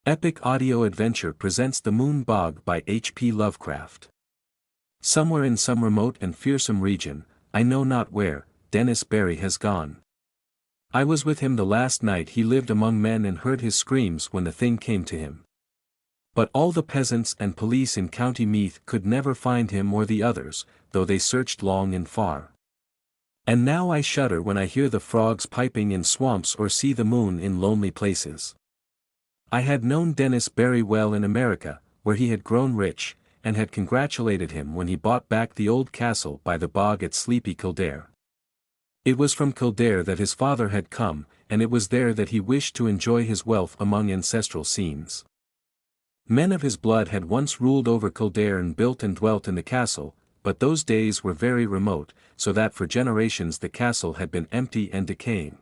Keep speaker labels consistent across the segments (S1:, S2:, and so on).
S1: Epic Audio Adventure presents The Moon-Bog by H.P. Lovecraft. Somewhere in some remote and fearsome region, I know not where, Dennis Barry has gone. I was with him the last night he lived among men and heard his screams when the thing came to him. But all the peasants and police in County Meath could never find him or the others, though they searched long and far. And now I shudder when I hear the frogs piping in swamps or see the moon in lonely places. I had known Dennis Barry well in America, where he had grown rich, and had congratulated him when he bought back the old castle by the bog at sleepy Kildare. It was from Kildare that his father had come, and it was there that he wished to enjoy his wealth among ancestral scenes. Men of his blood had once ruled over Kildare and built and dwelt in the castle, but those days were very remote, so that for generations the castle had been empty and decaying.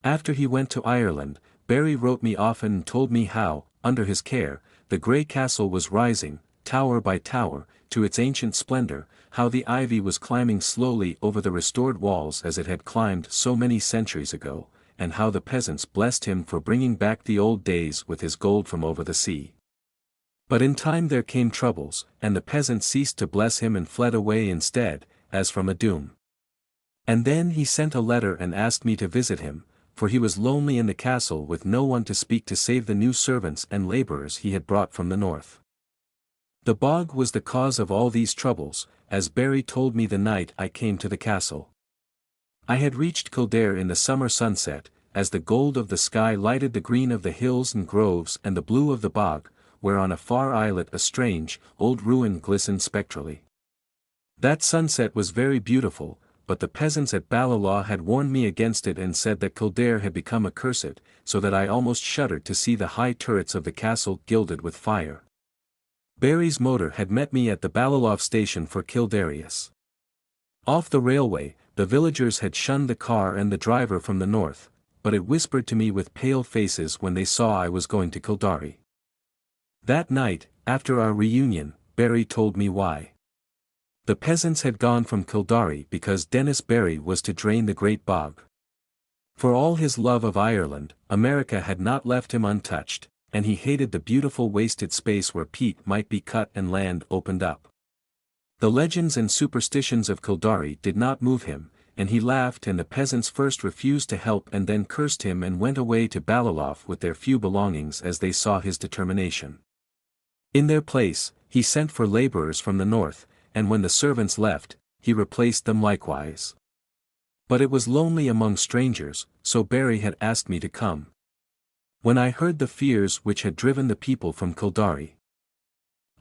S1: After he went to Ireland, Barry wrote me often and told me how, under his care, the grey castle was rising, tower by tower, to its ancient splendor, how the ivy was climbing slowly over the restored walls as it had climbed so many centuries ago, and how the peasants blessed him for bringing back the old days with his gold from over the sea. But in time there came troubles, and the peasants ceased to bless him and fled away instead, as from a doom. And then he sent a letter and asked me to visit him, for he was lonely in the castle with no one to speak to save the new servants and labourers he had brought from the north. The bog was the cause of all these troubles, as Barry told me the night I came to the castle. I had reached Kildare in the summer sunset, as the gold of the sky lighted the green of the hills and groves and the blue of the bog, where on a far islet a strange, old ruin glistened spectrally. That sunset was very beautiful, but the peasants at Ballalaw had warned me against it and said that Kildare had become accursed, so that I almost shuddered to see the high turrets of the castle gilded with fire. Barry's motor had met me at the Ballalaw station for Kildarius. Off the railway, the villagers had shunned the car and the driver from the north, but it whispered to me with pale faces when they saw I was going to Kildare. That night, after our reunion, Barry told me why. The peasants had gone from Kildare because Dennis Barry was to drain the great bog. For all his love of Ireland, America had not left him untouched, and he hated the beautiful wasted space where peat might be cut and land opened up. The legends and superstitions of Kildare did not move him, and he laughed, and the peasants first refused to help and then cursed him and went away to Ballalaw with their few belongings as they saw his determination. In their place, he sent for labourers from the north, and when the servants left, he replaced them likewise. But it was lonely among strangers, so Barry had asked me to come. When I heard the fears which had driven the people from Kildare,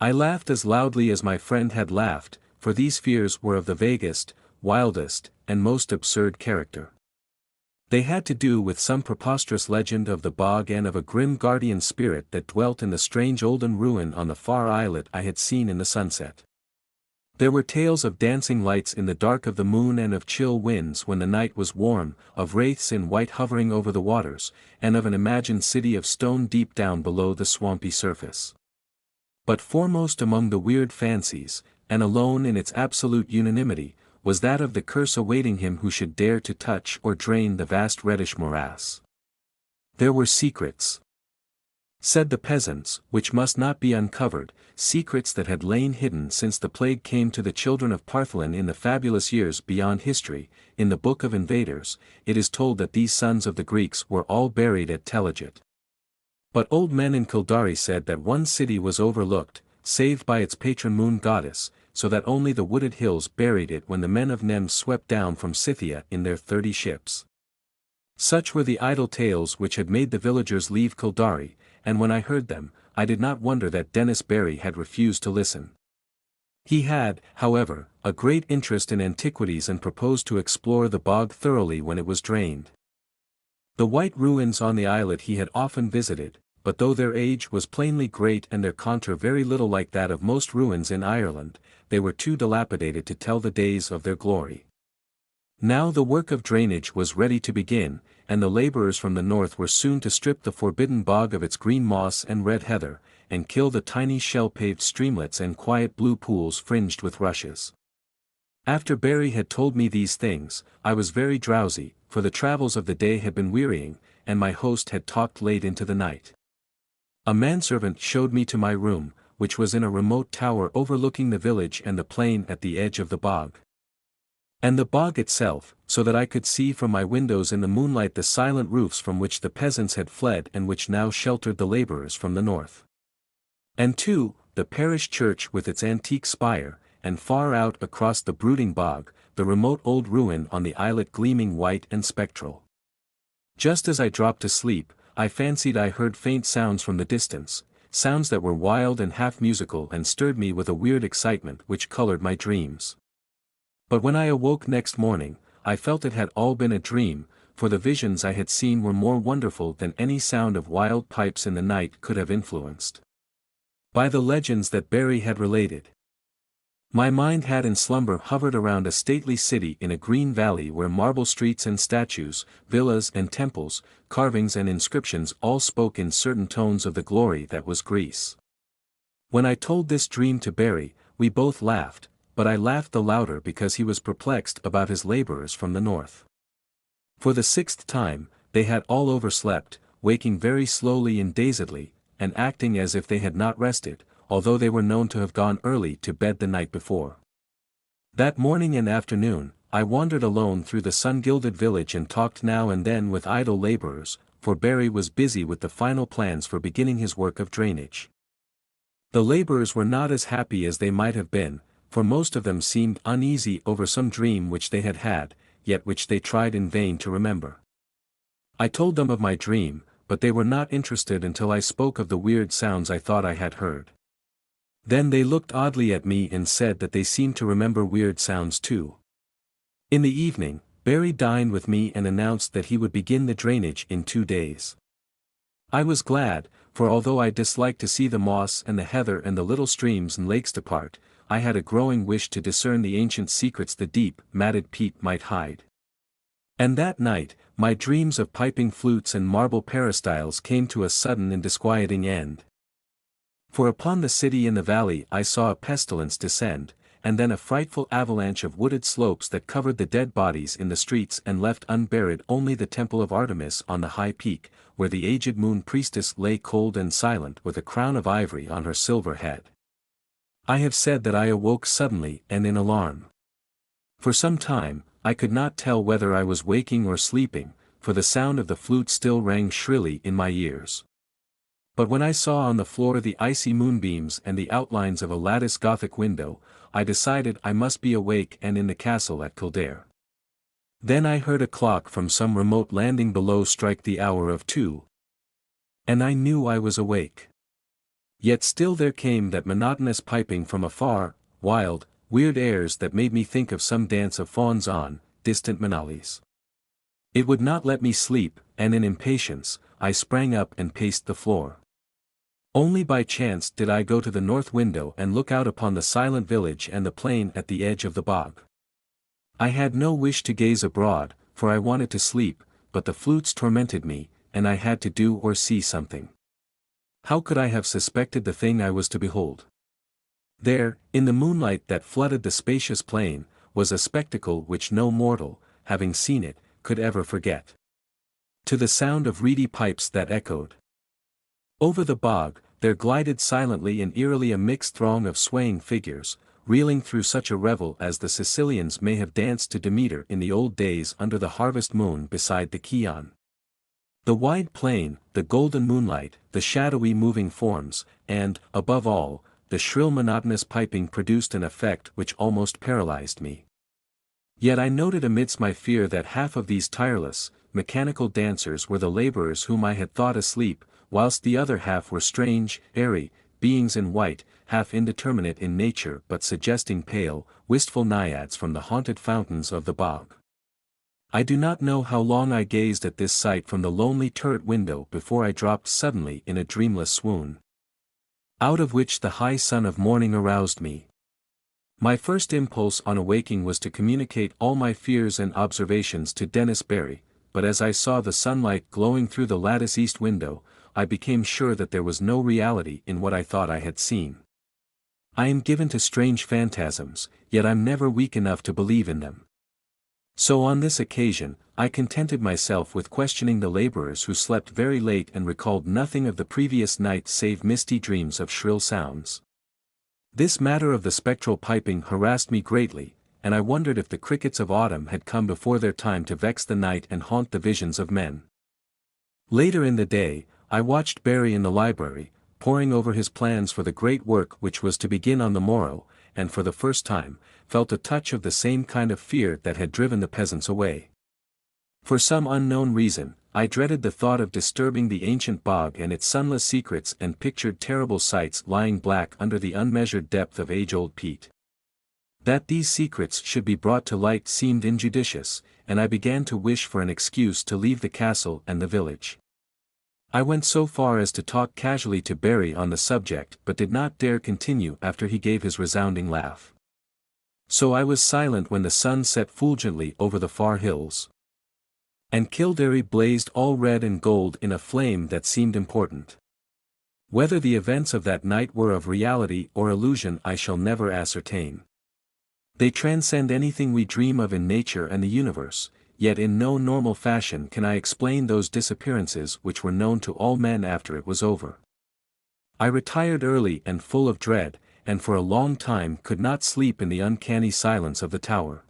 S1: I laughed as loudly as my friend had laughed, for these fears were of the vaguest, wildest, and most absurd character. They had to do with some preposterous legend of the bog and of a grim guardian spirit that dwelt in the strange olden ruin on the far islet I had seen in the sunset. There were tales of dancing lights in the dark of the moon and of chill winds when the night was warm, of wraiths in white hovering over the waters, and of an imagined city of stone deep down below the swampy surface. But foremost among the weird fancies, and alone in its absolute unanimity, was that of the curse awaiting him who should dare to touch or drain the vast reddish morass. There were secrets, said the peasants, which must not be uncovered, secrets that had lain hidden since the plague came to the children of Partholin in the fabulous years beyond history. In the Book of Invaders, it is told that these sons of the Greeks were all buried at Teligit. But old men in Kildare said that one city was overlooked, saved by its patron moon goddess, so that only the wooded hills buried it when the men of Nem swept down from Scythia in their 30 ships. Such were the idle tales which had made the villagers leave Kildare, and when I heard them, I did not wonder that Dennis Barry had refused to listen. He had, however, a great interest in antiquities and proposed to explore the bog thoroughly when it was drained. The white ruins on the islet he had often visited, but though their age was plainly great and their contour very little like that of most ruins in Ireland, they were too dilapidated to tell the days of their glory. Now the work of drainage was ready to begin, and the labourers from the north were soon to strip the forbidden bog of its green moss and red heather, and kill the tiny shell-paved streamlets and quiet blue pools fringed with rushes. After Barry had told me these things, I was very drowsy, for the travels of the day had been wearying, and my host had talked late into the night. A manservant showed me to my room, which was in a remote tower overlooking the village and the plain at the edge of the bog. And the bog itself, so that I could see from my windows in the moonlight the silent roofs from which the peasants had fled and which now sheltered the laborers from the north. And too, the parish church with its antique spire, and far out across the brooding bog, the remote old ruin on the islet gleaming white and spectral. Just as I dropped to sleep, I fancied I heard faint sounds from the distance, sounds that were wild and half musical and stirred me with a weird excitement which colored my dreams. But when I awoke next morning, I felt it had all been a dream, for the visions I had seen were more wonderful than any sound of wild pipes in the night could have influenced. By the legends that Barry had related, my mind had in slumber hovered around a stately city in a green valley where marble streets and statues, villas and temples, carvings and inscriptions all spoke in certain tones of the glory that was Greece. When I told this dream to Barry, we both laughed, but I laughed the louder because he was perplexed about his laborers from the north. For the 6th time, they had all overslept, waking very slowly and dazedly, and acting as if they had not rested, although they were known to have gone early to bed the night before. That morning and afternoon, I wandered alone through the sun-gilded village and talked now and then with idle laborers, for Barry was busy with the final plans for beginning his work of drainage. The laborers were not as happy as they might have been, for most of them seemed uneasy over some dream which they had had, yet which they tried in vain to remember. I told them of my dream, but they were not interested until I spoke of the weird sounds I thought I had heard. Then they looked oddly at me and said that they seemed to remember weird sounds too. In the evening, Barry dined with me and announced that he would begin the drainage in 2 days. I was glad, for although I disliked to see the moss and the heather and the little streams and lakes depart, I had a growing wish to discern the ancient secrets the deep, matted peat might hide. And that night, my dreams of piping flutes and marble peristyles came to a sudden and disquieting end. For upon the city in the valley I saw a pestilence descend, and then a frightful avalanche of wooded slopes that covered the dead bodies in the streets and left unburied only the temple of Artemis on the high peak, where the aged moon priestess lay cold and silent with a crown of ivory on her silver head. I have said that I awoke suddenly and in alarm. For some time, I could not tell whether I was waking or sleeping, for the sound of the flute still rang shrilly in my ears. But when I saw on the floor the icy moonbeams and the outlines of a lattice Gothic window, I decided I must be awake and in the castle at Kildare. Then I heard a clock from some remote landing below strike the hour of 2. And I knew I was awake. Yet still there came that monotonous piping from afar, wild, weird airs that made me think of some dance of fauns on distant Manales. It would not let me sleep, and in impatience, I sprang up and paced the floor. Only by chance did I go to the north window and look out upon the silent village and the plain at the edge of the bog. I had no wish to gaze abroad, for I wanted to sleep, but the flutes tormented me, and I had to do or see something. How could I have suspected the thing I was to behold? There, in the moonlight that flooded the spacious plain, was a spectacle which no mortal, having seen it, could ever forget. To the sound of reedy pipes that echoed over the bog, there glided silently and eerily a mixed throng of swaying figures, reeling through such a revel as the Sicilians may have danced to Demeter in the old days under the harvest moon beside the Chion. The wide plain, the golden moonlight, the shadowy moving forms, and, above all, the shrill monotonous piping produced an effect which almost paralyzed me. Yet I noted amidst my fear that half of these tireless, mechanical dancers were the laborers whom I had thought asleep, whilst the other half were strange, airy, beings in white, half indeterminate in nature but suggesting pale, wistful naiads from the haunted fountains of the bog. I do not know how long I gazed at this sight from the lonely turret window before I dropped suddenly in a dreamless swoon, out of which the high sun of morning aroused me. My first impulse on awaking was to communicate all my fears and observations to Dennis Barry, but as I saw the sunlight glowing through the lattice east window, I became sure that there was no reality in what I thought I had seen. I am given to strange phantasms, yet I'm never weak enough to believe in them. So on this occasion, I contented myself with questioning the laborers who slept very late and recalled nothing of the previous night save misty dreams of shrill sounds. This matter of the spectral piping harassed me greatly, and I wondered if the crickets of autumn had come before their time to vex the night and haunt the visions of men. Later in the day, I watched Barry in the library, poring over his plans for the great work which was to begin on the morrow, and for the first time, felt a touch of the same kind of fear that had driven the peasants away. For some unknown reason, I dreaded the thought of disturbing the ancient bog and its sunless secrets and pictured terrible sights lying black under the unmeasured depth of age-old peat. That these secrets should be brought to light seemed injudicious, and I began to wish for an excuse to leave the castle and the village. I went so far as to talk casually to Barry on the subject but did not dare continue after he gave his resounding laugh. So I was silent when the sun set fulgently over the far hills. And Kildare blazed all red and gold in a flame that seemed important. Whether the events of that night were of reality or illusion I shall never ascertain. They transcend anything we dream of in nature and the universe, yet in no normal fashion can I explain those disappearances which were known to all men after it was over. I retired early and full of dread, and for a long time could not sleep in the uncanny silence of the tower.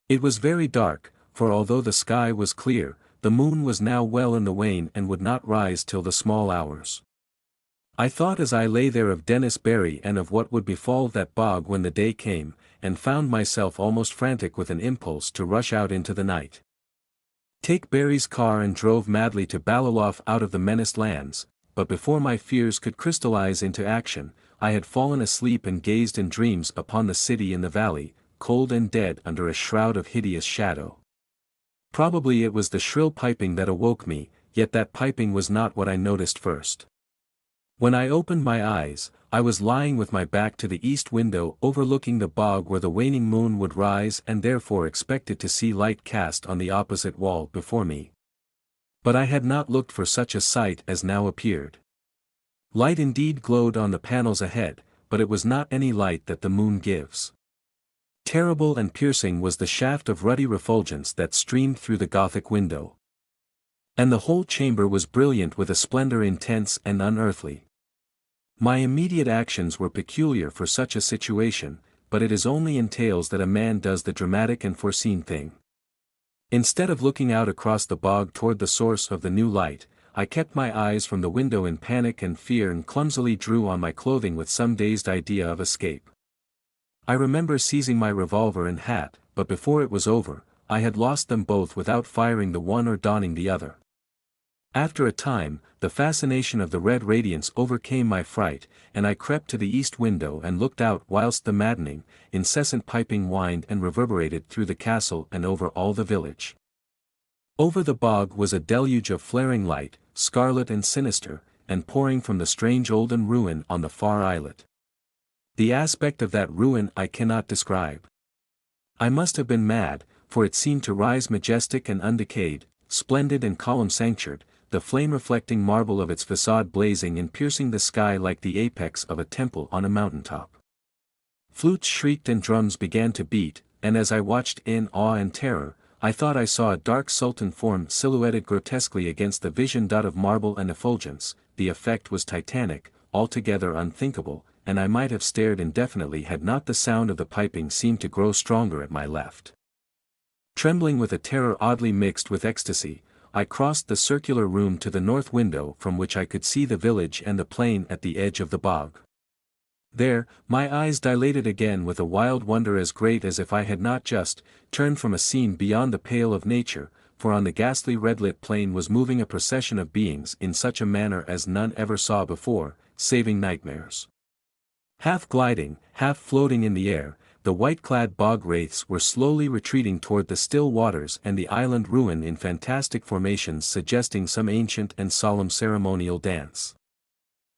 S1: It was very dark, for although the sky was clear, the moon was now well in the wane and would not rise till the small hours. I thought as I lay there of Dennis Barry and of what would befall that bog when the day came, and found myself almost frantic with an impulse to rush out into the night. Take Barry's car and drove madly to Ballilough out of the menaced lands, but before my fears could crystallize into action, I had fallen asleep and gazed in dreams upon the city in the valley, cold and dead under a shroud of hideous shadow. Probably it was the shrill piping that awoke me, yet that piping was not what I noticed first. When I opened my eyes, I was lying with my back to the east window overlooking the bog where the waning moon would rise and therefore expected to see light cast on the opposite wall before me. But I had not looked for such a sight as now appeared. Light indeed glowed on the panels ahead, but it was not any light that the moon gives. Terrible and piercing was the shaft of ruddy refulgence that streamed through the Gothic window. And the whole chamber was brilliant with a splendor intense and unearthly. My immediate actions were peculiar for such a situation, but it is only in tales that a man does the dramatic and foreseen thing. Instead of looking out across the bog toward the source of the new light, I kept my eyes from the window in panic and fear and clumsily drew on my clothing with some dazed idea of escape. I remember seizing my revolver and hat, but before it was over, I had lost them both without firing the one or donning the other. After a time, the fascination of the red radiance overcame my fright, and I crept to the east window and looked out whilst the maddening, incessant piping whined and reverberated through the castle and over all the village. Over the bog was a deluge of flaring light, scarlet and sinister, and pouring from the strange olden ruin on the far islet. The aspect of that ruin I cannot describe. I must have been mad, for it seemed to rise majestic and undecayed, splendid and column-sanctured, the flame-reflecting marble of its facade blazing and piercing the sky like the apex of a temple on a mountaintop. Flutes shrieked and drums began to beat, and as I watched in awe and terror, I thought I saw a dark sultan form silhouetted grotesquely against the vision of marble and effulgence. The effect was titanic, altogether unthinkable, and I might have stared indefinitely had not the sound of the piping seemed to grow stronger at my left. Trembling with a terror oddly mixed with ecstasy, I crossed the circular room to the north window from which I could see the village and the plain at the edge of the bog. There, my eyes dilated again with a wild wonder as great as if I had not just turned from a scene beyond the pale of nature, for on the ghastly red-lit plain was moving a procession of beings in such a manner as none ever saw before, saving nightmares. Half gliding, half floating in the air, the white-clad bog wraiths were slowly retreating toward the still waters and the island ruin in fantastic formations suggesting some ancient and solemn ceremonial dance.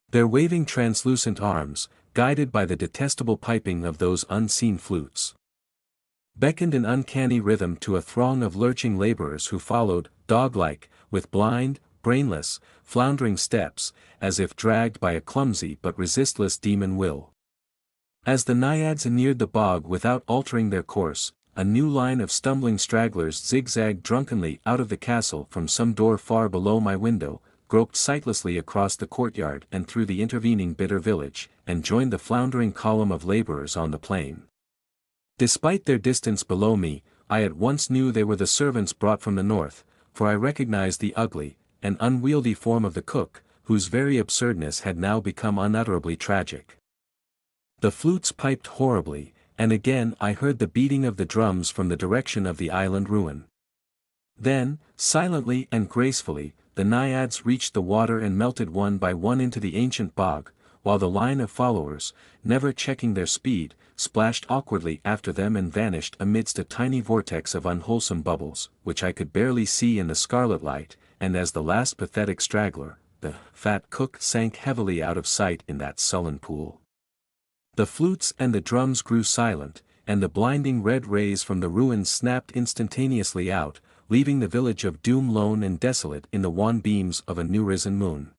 S1: Their waving translucent arms, guided by the detestable piping of those unseen flutes, beckoned in uncanny rhythm to a throng of lurching laborers who followed, dog-like, with blind, brainless, floundering steps, as if dragged by a clumsy but resistless demon will. As the naiads neared the bog without altering their course, a new line of stumbling stragglers zigzagged drunkenly out of the castle from some door far below my window, groped sightlessly across the courtyard and through the intervening bitter village, and joined the floundering column of laborers on the plain. Despite their distance below me, I at once knew they were the servants brought from the north, for I recognized the ugly and unwieldy form of the cook, whose very absurdness had now become unutterably tragic. The flutes piped horribly, and again I heard the beating of the drums from the direction of the island ruin. Then, silently and gracefully, the naiads reached the water and melted one by one into the ancient bog, while the line of followers, never checking their speed, splashed awkwardly after them and vanished amidst a tiny vortex of unwholesome bubbles, which I could barely see in the scarlet light, and as the last pathetic straggler, the fat cook sank heavily out of sight in that sullen pool. The flutes and the drums grew silent, and the blinding red rays from the ruins snapped instantaneously out, leaving the village of doom lone and desolate in the wan beams of a new-risen moon.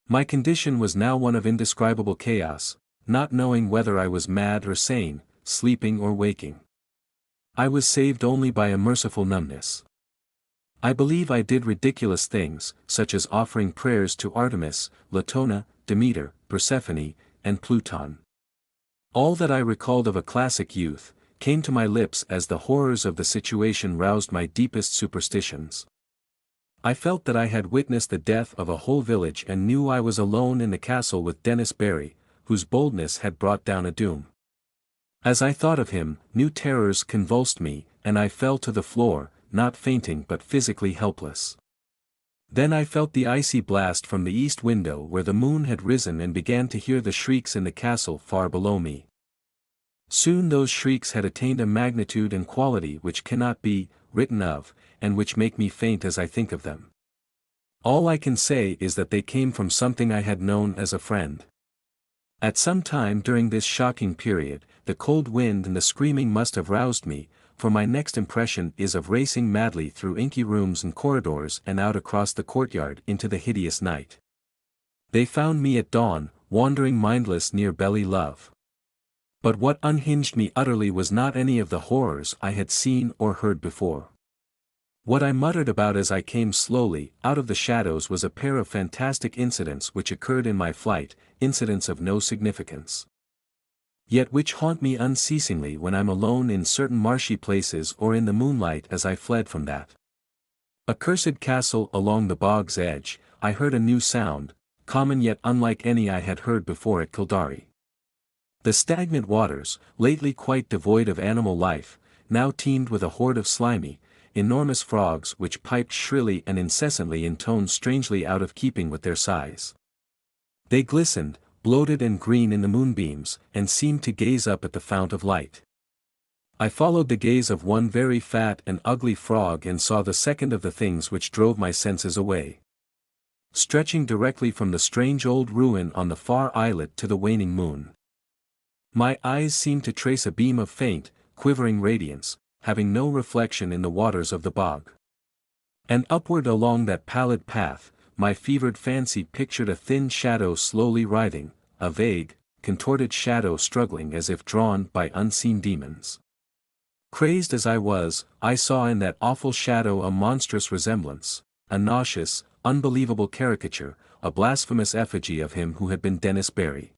S1: My condition was now one of indescribable chaos, not knowing whether I was mad or sane, sleeping or waking. I was saved only by a merciful numbness. I believe I did ridiculous things, such as offering prayers to Artemis, Latona, Demeter, Persephone, and Pluton. All that I recalled of a classic youth came to my lips as the horrors of the situation roused my deepest superstitions. I felt that I had witnessed the death of a whole village and knew I was alone in the castle with Dennis Barry, whose boldness had brought down a doom. As I thought of him, new terrors convulsed me, and I fell to the floor, not fainting but physically helpless. Then I felt the icy blast from the east window where the moon had risen and began to hear the shrieks in the castle far below me. Soon those shrieks had attained a magnitude and quality which cannot be written of, and which make me faint as I think of them. All I can say is that they came from something I had known as a friend. At some time during this shocking period, the cold wind and the screaming must have roused me, for my next impression is of racing madly through inky rooms and corridors and out across the courtyard into the hideous night. They found me at dawn, wandering mindless near Belly Love. But what unhinged me utterly was not any of the horrors I had seen or heard before. What I muttered about as I came slowly out of the shadows was a pair of fantastic incidents which occurred in my flight, incidents of no significance, yet which haunt me unceasingly when I'm alone in certain marshy places or in the moonlight as I fled from that accursed castle along the bog's edge. I heard a new sound, common yet unlike any I had heard before at Kildare. The stagnant waters, lately quite devoid of animal life, now teemed with a horde of slimy, enormous frogs which piped shrilly and incessantly in tones strangely out of keeping with their size. They glistened, bloated and green in the moonbeams, and seemed to gaze up at the fount of light. I followed the gaze of one very fat and ugly frog and saw the second of the things which drove my senses away. Stretching directly from the strange old ruin on the far islet to the waning moon. My eyes seemed to trace a beam of faint, quivering radiance, having no reflection in the waters of the bog. And upward along that pallid path, my fevered fancy pictured a thin shadow slowly writhing, a vague, contorted shadow struggling as if drawn by unseen demons. Crazed as I was, I saw in that awful shadow a monstrous resemblance, a nauseous, unbelievable caricature, a blasphemous effigy of him who had been Dennis Barry.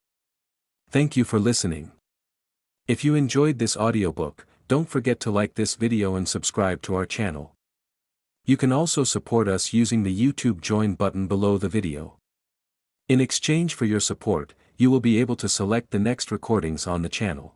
S1: Thank you for listening. If you enjoyed this audiobook, don't forget to like this video and subscribe to our channel. You can also support us using the YouTube join button below the video. In exchange for your support, you will be able to select the next recordings on the channel.